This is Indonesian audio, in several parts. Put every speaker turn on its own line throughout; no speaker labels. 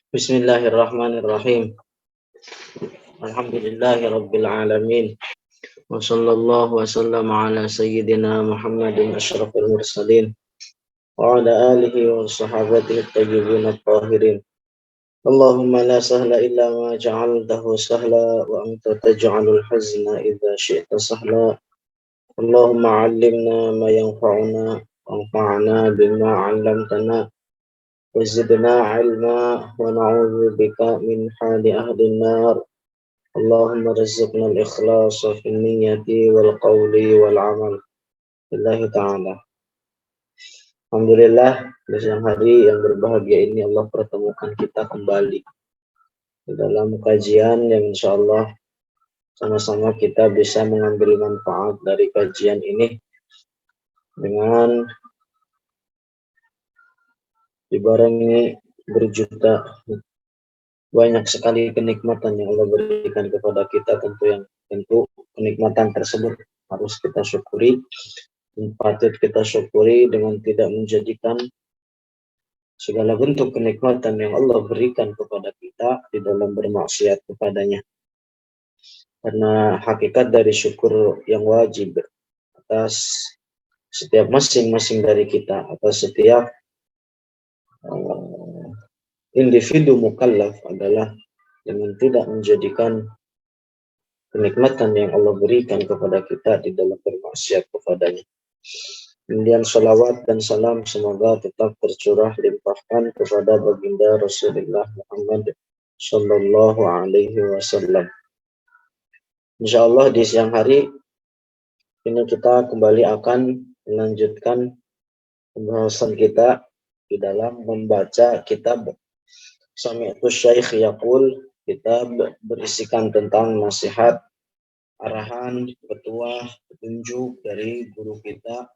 Bismillahirrahmanirrahim. Alhamdulillahirabbil alamin. Wa sallallahu wa sallama ala sayyidina Muhammadin asyrafil mursalin wa ala alihi wa sahabatihi at-tayyibin at-tahirin. Allahumma la sahla illa ma ja'altahu sahla wa anta taj'alul hazna idza syi'ta sahla. Allahumma 'allimna ma yanfa'una wanfa'na bima 'allamtana وزدنا علما ونعوذ بك من حال أهل النار. اللهم رزقنا الإخلاص في النية والقول والعمل لله تعالى. Alhamdulillah, di siang hari yang berbahagia ini Allah pertemukan kita kembali di dalam kajian yang insya Allah sama-sama kita bisa mengambil manfaat dari kajian ini dengan dibarengi berjuta banyak sekali kenikmatan yang Allah berikan kepada kita. Tentu kenikmatan tersebut harus kita syukuri, patut kita syukuri dengan tidak menjadikan segala bentuk kenikmatan yang Allah berikan kepada kita di dalam bermaksiat kepadanya. Karena hakikat dari syukur yang wajib atas setiap masing-masing dari kita, atas setiap individu mukallaf adalah dengan tidak menjadikan kenikmatan yang Allah berikan kepada kita di dalam bermaksiat kepadanya. Kemudian salawat dan salam semoga tetap tercurah limpahkan kepada baginda Rasulullah Muhammad Sallallahu Alaihi Wasallam. Insyaallah di siang hari ini kita kembali akan melanjutkan pembahasan kita di dalam membaca kitab Sami'tu Syaikh Yaqul, kitab berisikan tentang nasihat, arahan, petuah, petunjuk dari guru kita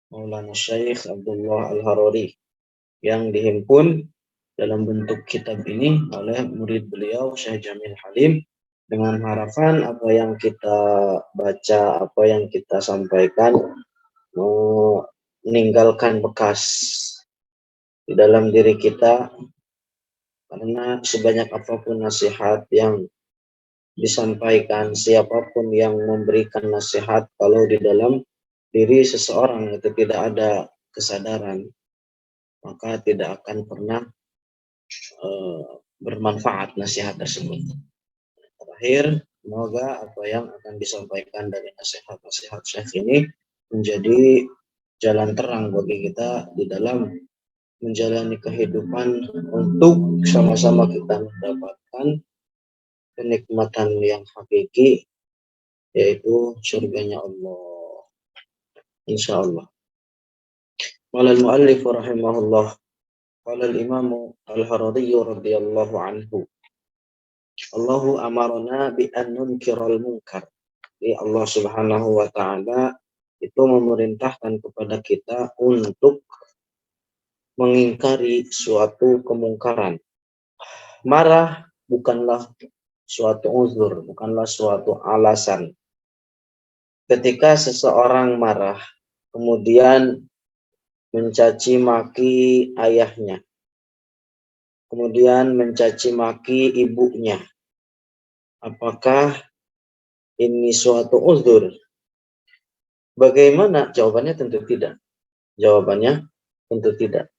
Maulana Syekh Abdullah Al-Harari yang dihimpun dalam bentuk kitab ini oleh murid beliau Syekh Jamil Halim, dengan harapan apa yang kita baca, apa yang kita sampaikan meninggalkan bekas di dalam diri kita. Karena sebanyak apapun nasihat yang disampaikan, siapapun yang memberikan nasihat, kalau di dalam diri seseorang itu tidak ada kesadaran, maka tidak akan pernah bermanfaat nasihat tersebut. Terakhir, semoga apa yang akan disampaikan dari nasihat-nasihat Syekh ini menjadi jalan terang bagi kita di dalam menjalani kehidupan untuk sama-sama kita mendapatkan kenikmatan yang hakiki, yaitu surganya Allah, insyaallah. Qala al-muallif rahimahullah, qala al-imam al-Harari radhiyallahu anhu, Allahu amarna bi an nunkiral munkar. Jadi Allah Subhanahu wa taala itu memerintahkan kepada kita untuk mengingkari suatu kemungkaran. Marah bukanlah suatu uzur, bukanlah suatu alasan. Ketika seseorang marah, kemudian mencaci maki ayahnya, kemudian mencaci maki ibunya, apakah ini suatu uzur? Bagaimana? Jawabannya tentu tidak. Jawabannya tentu tidak.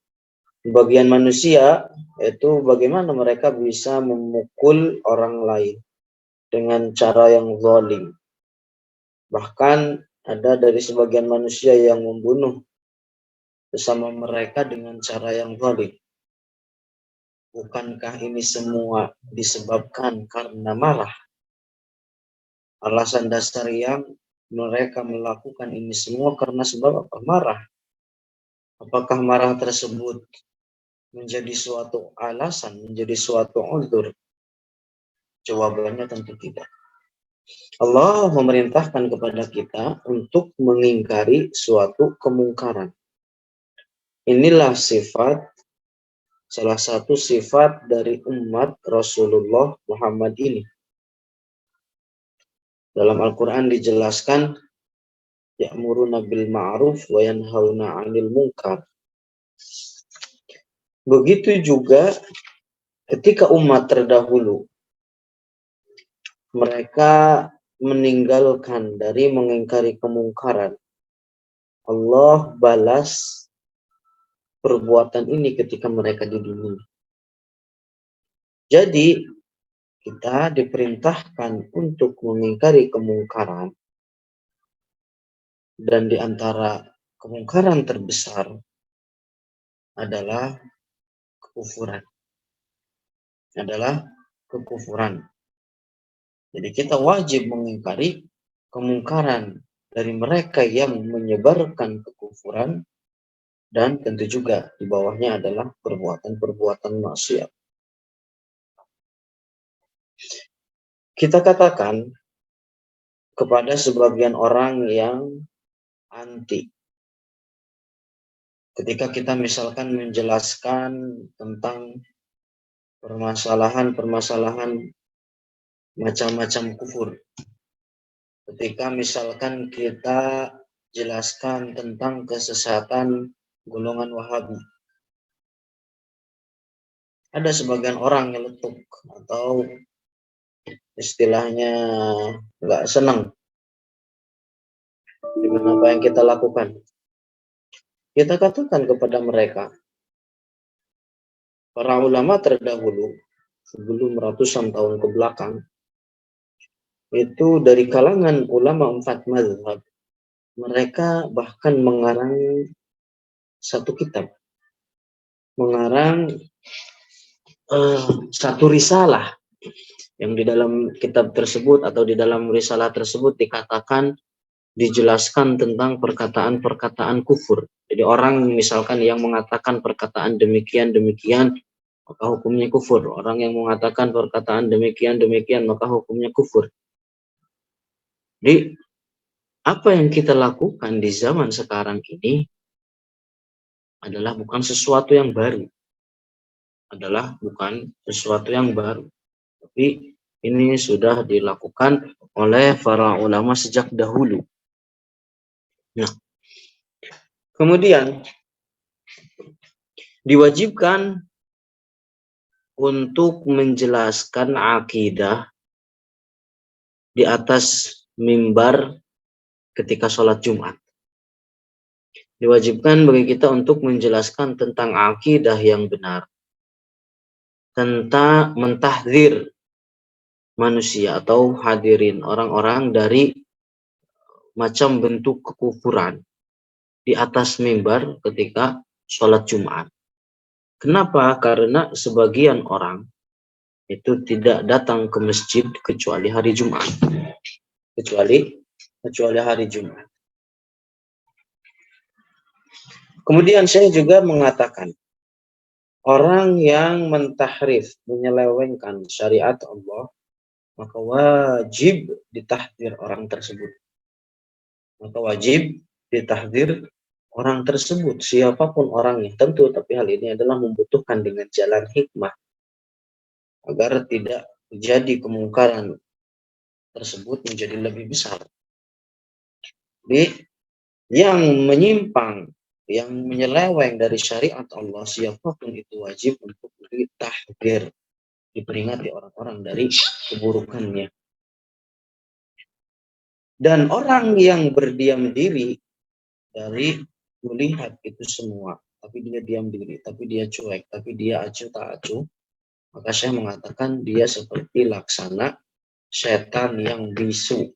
Bagian manusia itu bagaimana mereka bisa memukul orang lain dengan cara yang zalim. Bahkan ada dari sebagian manusia yang membunuh bersama mereka dengan cara yang zalim. Bukankah ini semua disebabkan karena marah? Alasan dasar yang mereka melakukan ini semua karena sebab apa? Marah. Apakah marah tersebut menjadi suatu alasan, menjadi suatu uzur? Jawabannya tentu tidak. Allah memerintahkan kepada kita untuk mengingkari suatu kemungkaran. Inilah salah satu sifat dari umat Rasulullah Muhammad ini. Dalam Al-Quran dijelaskan, ya'muruna bil ma'ruf wa yanhauna 'anil munkar. Begitu juga ketika umat terdahulu mereka meninggalkan dari mengingkari kemungkaran, Allah balas perbuatan ini ketika mereka di dunia. Jadi kita diperintahkan untuk mengingkari kemungkaran, dan di antara kemungkaran terbesar adalah kekufuran. Jadi kita wajib mengingkari kemungkaran dari mereka yang menyebarkan kekufuran, dan tentu juga di bawahnya adalah perbuatan-perbuatan maksiat. Kita katakan kepada sebagian orang yang anti, ketika kita misalkan menjelaskan tentang permasalahan-permasalahan macam-macam kufur, ketika misalkan kita jelaskan tentang kesesatan golongan Wahabi, ada sebagian orang yang letuk atau istilahnya nggak senang dengan apa yang kita lakukan. Kita katakan kepada mereka, para ulama terdahulu sebelum ratusan tahun ke belakang, itu dari kalangan ulama 4 mazhab, mereka bahkan mengarang satu kitab, mengarang satu risalah, yang di dalam kitab tersebut atau di dalam risalah tersebut dikatakan, dijelaskan tentang perkataan-perkataan kufur. Jadi orang misalkan yang mengatakan perkataan demikian-demikian, maka hukumnya kufur. Orang yang mengatakan perkataan demikian-demikian, maka hukumnya kufur. Jadi apa yang kita lakukan di zaman sekarang ini adalah bukan sesuatu yang baru. Tapi ini sudah dilakukan oleh para ulama sejak dahulu. Nah, kemudian diwajibkan untuk menjelaskan akidah di atas mimbar ketika sholat Jumat. Diwajibkan bagi kita untuk menjelaskan tentang akidah yang benar, tentang mentahdzir manusia atau hadirin orang-orang dari macam bentuk kekufuran di atas mimbar ketika sholat Jumat. Kenapa? Karena sebagian orang itu tidak datang ke masjid kecuali hari Jumat. Kecuali hari Jumat. Kemudian saya juga mengatakan, orang yang mentahrif, menyelewengkan syariat Allah, maka wajib ditahdzir orang tersebut. Siapapun orangnya, tentu, tapi hal ini adalah membutuhkan dengan jalan hikmah agar tidak terjadi kemungkaran tersebut menjadi lebih besar. Jadi yang menyimpang, yang menyeleweng dari syariat Allah, siapapun itu wajib untuk ditahdzir, diperingati orang-orang dari keburukannya. Dan orang yang berdiam diri dari melihat itu semua, tapi dia diam diri, tapi dia cuek, tapi dia acuh tak acuh, maka saya mengatakan dia seperti laksana setan yang bisu.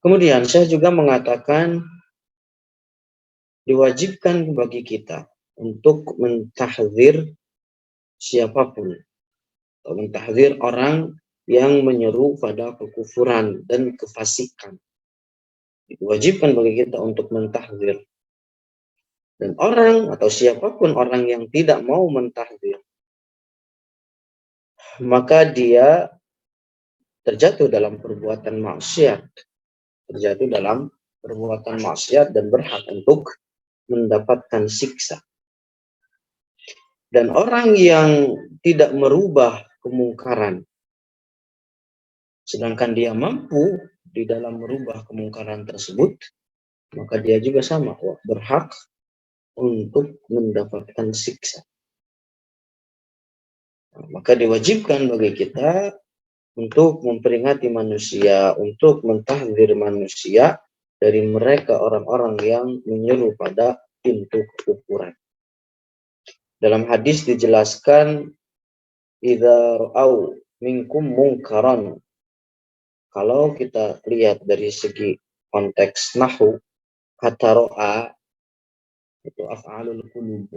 Kemudian saya juga mengatakan diwajibkan bagi kita untuk mentahdzir siapapun, atau mentahdzir orang yang menyeru pada kekufuran dan kefasikan. Diwajibkan bagi kita untuk mentahdzir. Dan orang atau siapapun orang yang tidak mau mentahdzir, maka dia terjatuh dalam perbuatan maksiat dan berhak untuk mendapatkan siksa. Dan orang yang tidak merubah kemungkaran, sedangkan dia mampu di dalam merubah kemungkaran tersebut, maka dia juga sama berhak untuk mendapatkan siksa. Maka diwajibkan bagi kita untuk memperingati manusia, untuk mentahdzir manusia dari mereka orang-orang yang menyeru pada pintu kekufuran. Dalam hadis dijelaskan, idza ra'au minkum mungkaran. Kalau kita lihat dari segi konteks nahwu, kata ro'a itu af'alul qulub.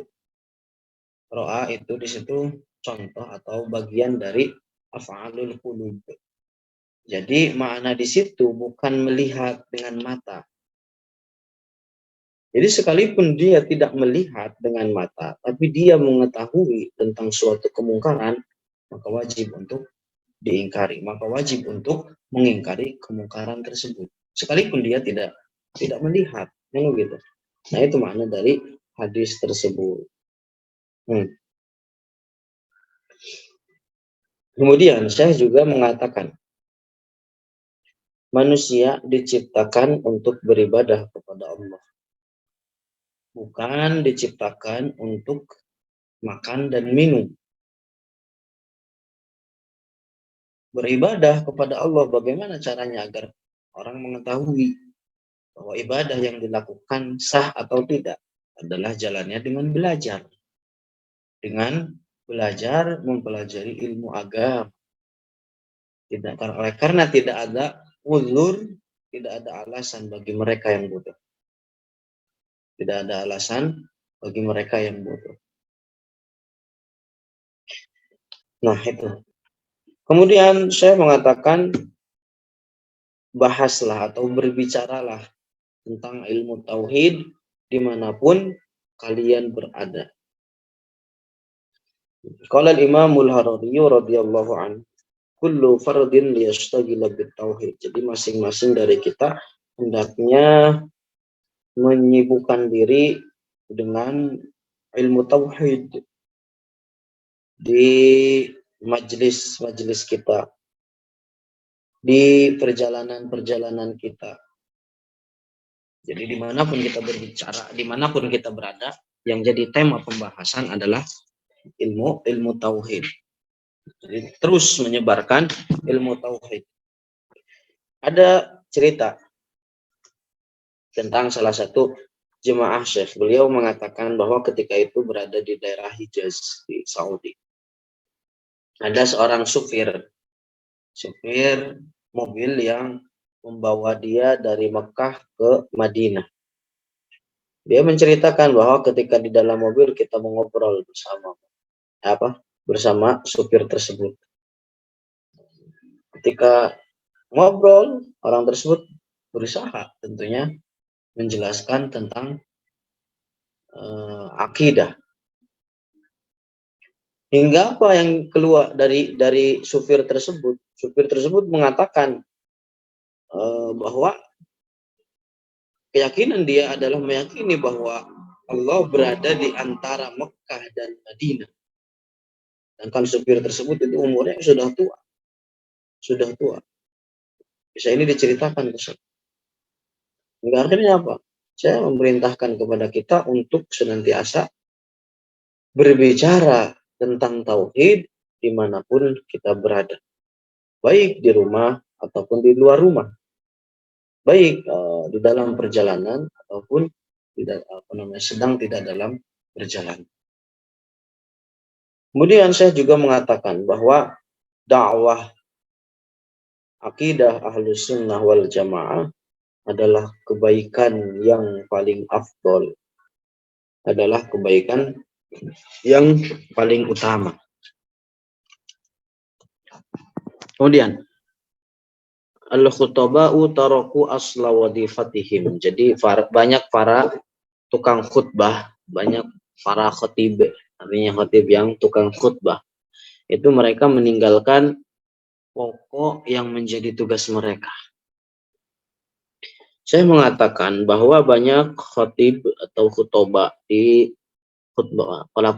Ro'a itu di situ contoh atau bagian dari af'alul qulub. Jadi makna di situ bukan melihat dengan mata. Jadi sekalipun dia tidak melihat dengan mata, tapi dia mengetahui tentang suatu kemungkaran, maka wajib untuk diingkari. Maka wajib untuk mengingkari kemungkaran tersebut. Sekalipun dia tidak melihat, gitu. Nah itu makna dari hadis tersebut. Kemudian saya juga mengatakan, manusia diciptakan untuk beribadah kepada Allah. Bukan diciptakan untuk makan dan minum. Beribadah kepada Allah, bagaimana caranya agar orang mengetahui bahwa ibadah yang dilakukan sah atau tidak? Adalah jalannya dengan belajar. Dengan belajar, mempelajari ilmu agama. Karena tidak ada uzur, tidak ada alasan bagi mereka yang bodoh. Tidak ada alasan bagi mereka yang bodoh. Nah itu. Kemudian saya mengatakan, bahaslah atau berbicaralah tentang ilmu tauhid dimanapun kalian berada. Qala al-Imamul Harari radhiyallahu anhu, kullu fardin liyashtagila bitauhid. Jadi masing-masing dari kita hendaknya menyibukkan diri dengan ilmu tauhid di majelis kita, di perjalanan kita. Jadi dimanapun kita berbicara, dimanapun kita berada, yang jadi tema pembahasan adalah ilmu tauhid. Jadi terus menyebarkan ilmu tauhid. Ada cerita tentang salah satu jemaah Syekh. Beliau mengatakan bahwa ketika itu berada di daerah Hijaz di Saudi. Ada seorang supir mobil yang membawa dia dari Mekah ke Madinah. Dia menceritakan bahwa ketika di dalam mobil kita mengobrol bersama supir tersebut. Ketika ngobrol, orang tersebut berusaha tentunya menjelaskan tentang akidah. Hingga apa yang keluar dari supir tersebut? Supir tersebut mengatakan bahwa keyakinan dia adalah meyakini bahwa Allah berada di antara Mekah dan Madinah. Dan kalau supir tersebut itu umurnya sudah tua. Bisa ini diceritakan ke saya. Hingga akhirnya apa? Saya memerintahkan kepada kita untuk senantiasa berbicara tentang tauhid dimanapun kita berada. Baik di rumah ataupun di luar rumah. Baik di dalam perjalanan ataupun sedang tidak dalam perjalanan. Kemudian saya juga mengatakan bahwa dakwah akidah Ahlus Sunnah wal Jamaah adalah kebaikan yang paling afdol. Adalah kebaikan yang paling utama. Kemudian al-khutaba'u taraku asla wadifatihim. Jadi banyak para tukang khutbah, banyak para khatib, artinya khatib yang tukang khutbah. Itu mereka meninggalkan pokok yang menjadi tugas mereka. Saya mengatakan bahwa banyak khatib atau khutbah di khutbah, para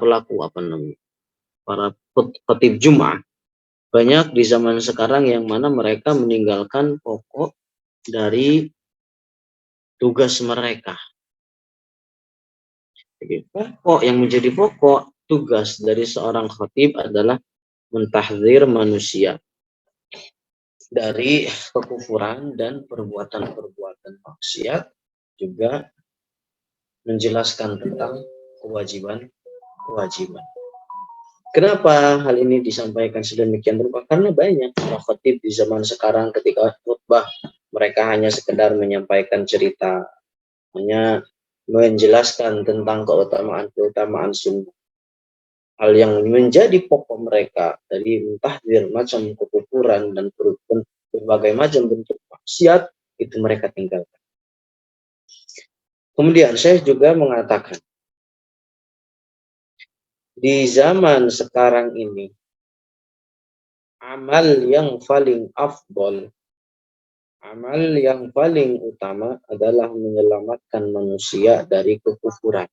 khatib Jumat, banyak di zaman sekarang yang mana mereka meninggalkan pokok dari tugas mereka. Jadi pokok yang menjadi pokok tugas dari seorang khatib adalah mentahdzir manusia dari kekufuran dan perbuatan-perbuatan maksiat, juga menjelaskan tentang kewajiban. Kenapa hal ini disampaikan sedemikian rupa? Karena banyak para khatib di zaman sekarang ketika khutbah mereka hanya sekedar menyampaikan cerita, hanya menjelaskan tentang keutamaan sunnah. Hal yang menjadi pokok mereka dari mentahdzir macam kekufuran dan berbagai macam bentuk maksiat itu mereka tinggalkan. Kemudian saya juga mengatakan di zaman sekarang ini amal yang paling afdol, amal yang paling utama adalah menyelamatkan manusia dari kekufuran.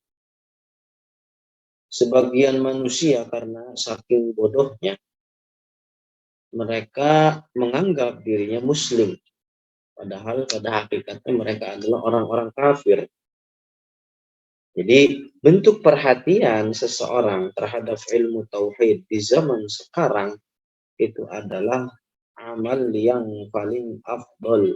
Sebagian manusia karena saking bodohnya mereka menganggap dirinya muslim, padahal pada hakikatnya mereka adalah orang-orang kafir. Jadi bentuk perhatian seseorang terhadap ilmu tauhid di zaman sekarang itu adalah amal yang paling afdol.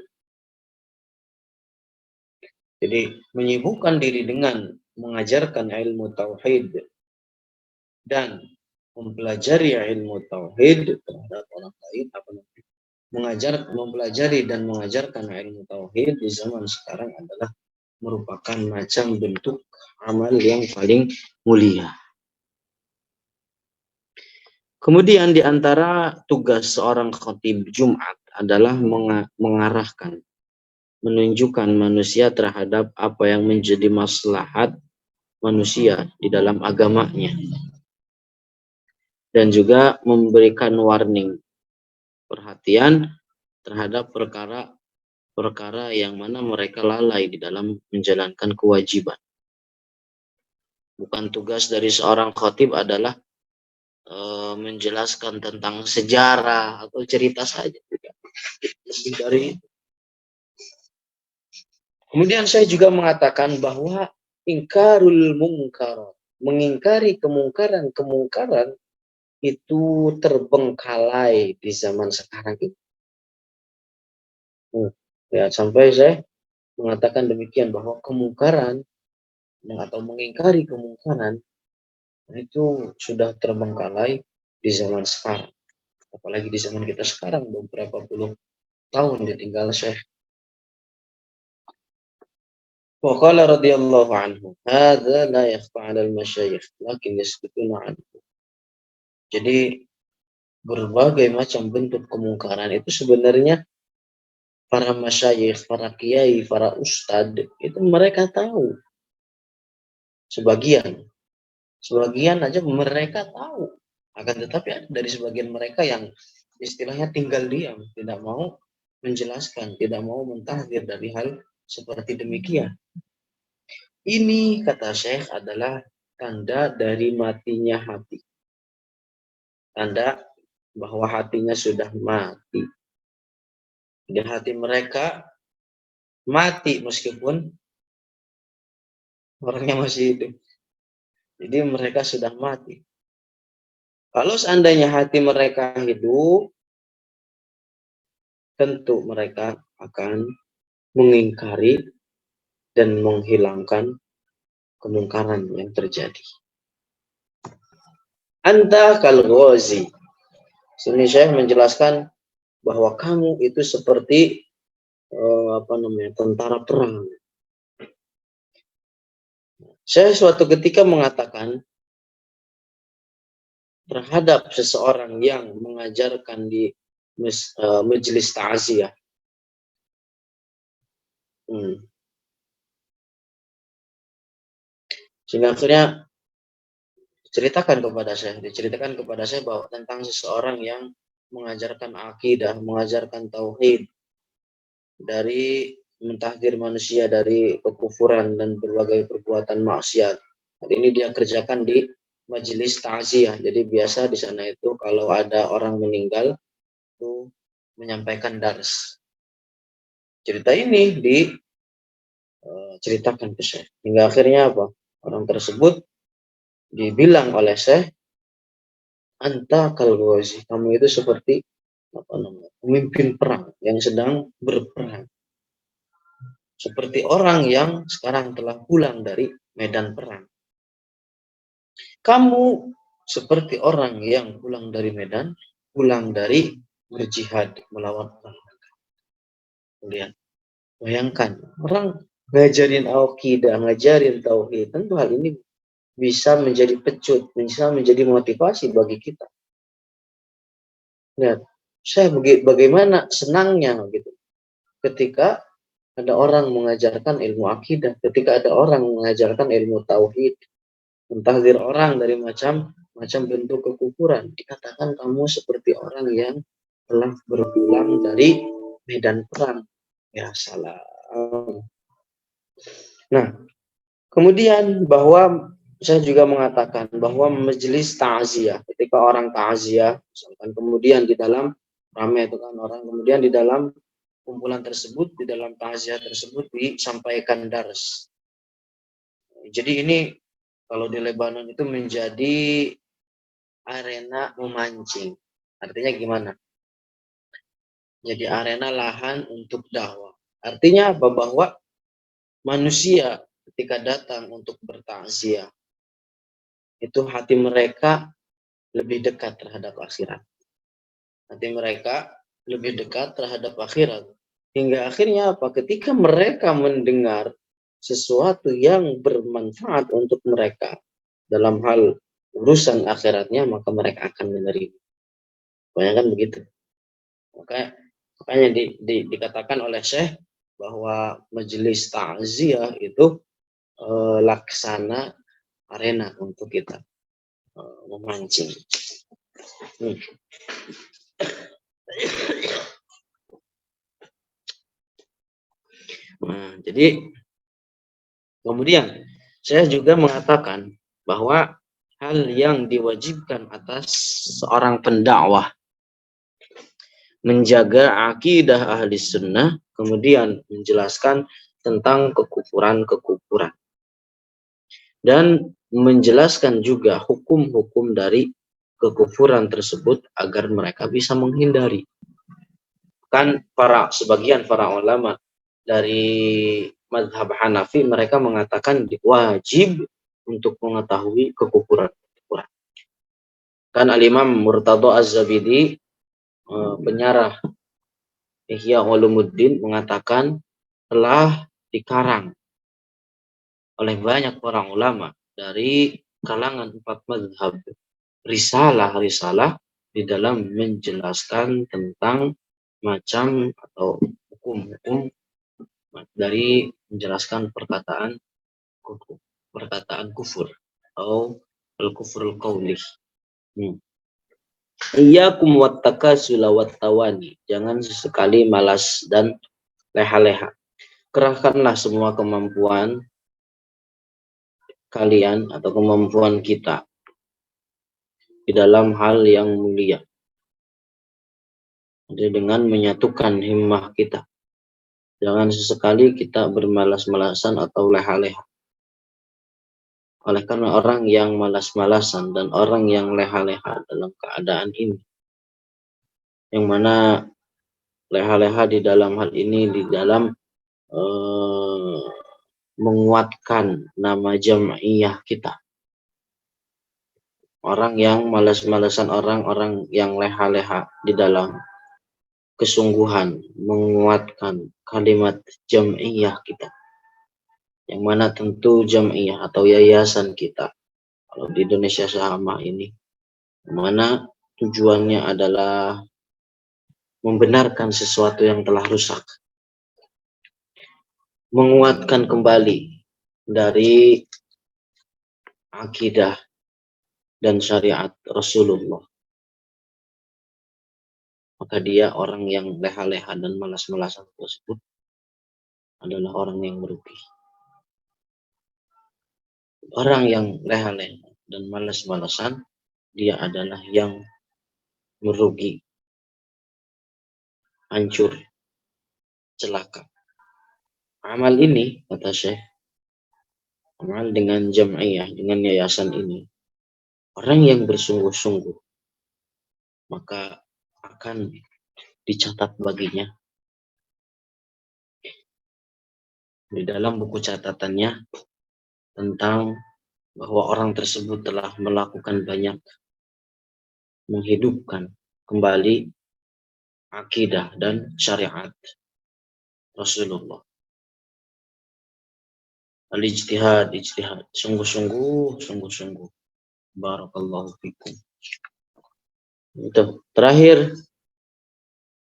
Jadi menyibukkan diri dengan mengajarkan ilmu tauhid dan mempelajari ilmu tauhid terhadap orang lain, mempelajari dan mengajarkan ilmu tauhid di zaman sekarang adalah merupakan macam bentuk amal yang paling mulia. Kemudian di antara tugas seorang khatib Jumat adalah mengarahkan, menunjukkan manusia terhadap apa yang menjadi maslahat manusia di dalam agamanya. Dan juga memberikan warning, perhatian terhadap perkara yang mana mereka lalai di dalam menjalankan kewajiban. Bukan tugas dari seorang khatib adalah menjelaskan tentang sejarah atau cerita saja, lebih dari itu. Kemudian saya juga mengatakan bahwa ingkarul mungkar, mengingkari kemungkaran itu terbengkalai di zaman sekarang ini. Ya, sampai saya mengatakan demikian bahwa kemungkaran atau mengingkari kemungkaran itu sudah terbengkalai di zaman sekarang. Apalagi di zaman kita sekarang, beberapa puluh tahun ditinggal Syekh. Wa qala radhiyallahu anhu, hadza la yakhfa 'ala al-masyayikh, lakin yasbutuna 'anhu. Jadi berbagai macam bentuk kemungkaran itu sebenarnya para masyayikh, para kiai, para ustad itu mereka tahu. Sebagian aja mereka tahu. Akan tetapi ada dari sebagian mereka yang istilahnya tinggal diam, tidak mau menjelaskan, tidak mau mentahdzir dari hal seperti demikian. Ini kata Syekh adalah tanda dari matinya hati. Tanda bahwa hatinya sudah mati. Jadi hati mereka mati meskipun orangnya masih hidup. Jadi mereka sudah mati. Kalau seandainya hati mereka hidup, tentu mereka akan mengingkari dan menghilangkan kemungkaran yang terjadi. Anta kal ghazi. Sini saya menjelaskan bahwa kamu itu seperti tentara perang. Saya suatu ketika mengatakan terhadap seseorang yang mengajarkan di majelis ta'ziyah. Sehingga akhirnya diceritakan kepada saya bahwa tentang seseorang yang mengajarkan akidah, mengajarkan tauhid, dari mentahdir manusia dari kekufuran dan berbagai perbuatan maksiat. Hari ini dia kerjakan di majelis ta'ziyah. Jadi biasa di sana itu kalau ada orang meninggal itu menyampaikan dars. Cerita ini diceritakan ke saya. Hingga akhirnya apa? Orang tersebut dibilang oleh Syekh, anta kal ghazi, kamu itu seperti pemimpin perang yang sedang berperang. Seperti orang yang sekarang telah pulang dari medan perang. Kamu seperti orang yang pulang dari berjihad melawan orang. Lihat, bayangkan orang ngajarin akidah, ngajarin tauhid, tentu hal ini bisa menjadi pecut, bisa menjadi motivasi bagi kita. Lihat, saya bagaimana senangnya gitu ketika ada orang mengajarkan ilmu akidah, ketika ada orang mengajarkan ilmu tauhid, mentahdir orang dari macam bentuk kekufuran. Dikatakan kamu seperti orang yang telah berpulang dari medan perang. Ya salah. Nah, kemudian bahwa saya juga mengatakan bahwa majelis takziah, ketika orang takziah, misalkan kemudian di dalam ramai itu kan orang, kemudian di dalam kumpulan tersebut, di dalam takziah tersebut disampaikan dars. Jadi ini kalau di Lebanon itu menjadi arena memancing. Artinya gimana? Jadi arena lahan untuk dakwah. Artinya apa? Bahwa manusia ketika datang untuk bertakziah, itu hati mereka lebih dekat terhadap akhirat. Hati mereka lebih dekat terhadap akhirat. Hingga akhirnya apa? Ketika mereka mendengar sesuatu yang bermanfaat untuk mereka dalam hal urusan akhiratnya, maka mereka akan menerima. Bayangkan begitu. Makanya dikatakan oleh Syekh bahwa majelis takziah itu laksana arena untuk kita memancing. Nah, jadi kemudian saya juga mengatakan bahwa hal yang diwajibkan atas seorang pendakwah menjaga akidah ahli sunnah, kemudian menjelaskan tentang kekufuran-kekufuran. Dan menjelaskan juga hukum-hukum dari kekufuran tersebut agar mereka bisa menghindari. Kan sebagian para ulama dari mazhab Hanafi mereka mengatakan wajib untuk mengetahui kekufuran. Kan Al-Imam Murtadha Az-Zabidi penyarah Ihya Ulumuddin mengatakan telah dikarang oleh banyak orang ulama dari kalangan 4 mazhab risalah-risalah di dalam menjelaskan tentang macam atau hukum-hukum dari menjelaskan perkataan kufur atau al-kufrul qauli. Iyyakum wattakasula wattawani. Jangan sesekali malas dan leha-leha. Kerahkanlah semua kemampuan kalian atau kemampuan kita di dalam hal yang mulia. Jadi dengan menyatukan himmah kita. Jangan sesekali kita bermalas-malasan atau leha-leha. Oleh karena orang yang malas-malasan dan orang yang leha-leha dalam keadaan ini, yang mana leha-leha di dalam hal ini di dalam menguatkan nama jam'iyah kita. Orang yang malas-malasan, orang-orang yang leha-leha di dalam kesungguhan menguatkan kalimat jam'iyah kita. Yang mana tentu jam'iyah atau yayasan kita, kalau di Indonesia sama ini, yang mana tujuannya adalah membenarkan sesuatu yang telah rusak. Menguatkan kembali dari akidah dan syariat Rasulullah. Maka dia orang yang leha-leha dan malas-malasan tersebut adalah orang yang merugi. Orang yang leha-leha dan malas-malasan, dia adalah yang merugi, hancur, celaka. Amal ini, kata Syekh, amal dengan jam'iyah, dengan yayasan ini, orang yang bersungguh-sungguh, maka akan dicatat baginya di dalam buku catatannya tentang bahwa orang tersebut telah melakukan banyak menghidupkan kembali akidah dan syariat Rasulullah. Al-ijtihad, sungguh-sungguh. Barakallahu fikum. Itu terakhir,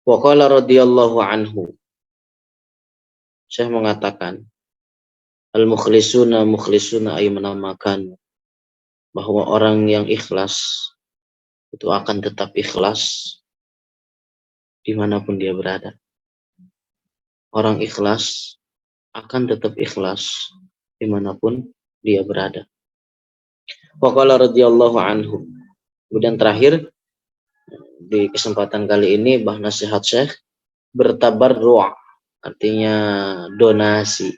waqala radhiyallahu anhu. Saya mengatakan al-mukhlisuna ay menamakan bahwa orang yang ikhlas itu akan tetap ikhlas dimanapun dia berada. Orang ikhlas akan tetap ikhlas dimanapun dia berada. Waqala radhiyallahu anhu. Kemudian terakhir, di kesempatan kali ini bah nasihat Syekh bertabarru', artinya donasi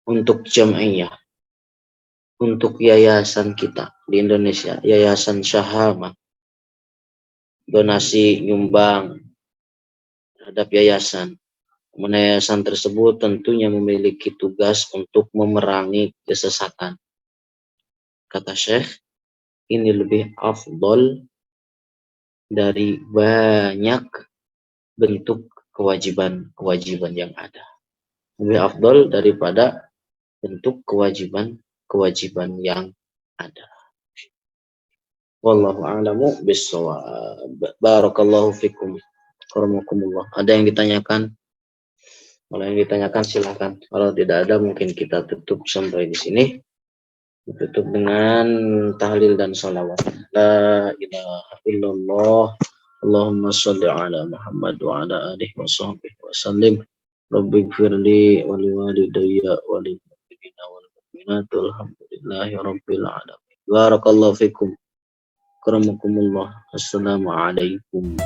untuk jam'iyah, untuk yayasan kita di Indonesia, Yayasan Syahama. Donasi nyumbang terhadap yayasan. Yayasan tersebut tentunya memiliki tugas untuk memerangi kesesatan. Kata Syekh, ini lebih afdol dari banyak bentuk kewajiban yang ada. Lebih afdol daripada bentuk kewajiban yang ada. Wallahu a'lamu bissawab. Barakallahu fikum. Karamakumullah. Ada yang ditanyakan? Kalau yang ditanyakan silakan. Kalau tidak ada mungkin kita tutup sampai di sini. Tutup dengan tahlil dan salawat. La ilaha illallah. Allahumma salli ala Muhammad wa ala alihi wa sahbihi wa sallim. Rabbi gfirli wa liwalidayya wa lil mu'minina wal mu'minat. Alhamdulillahi rabbil alamin. Barakallahu fikum. Karamakumullah. Assalamualaikum.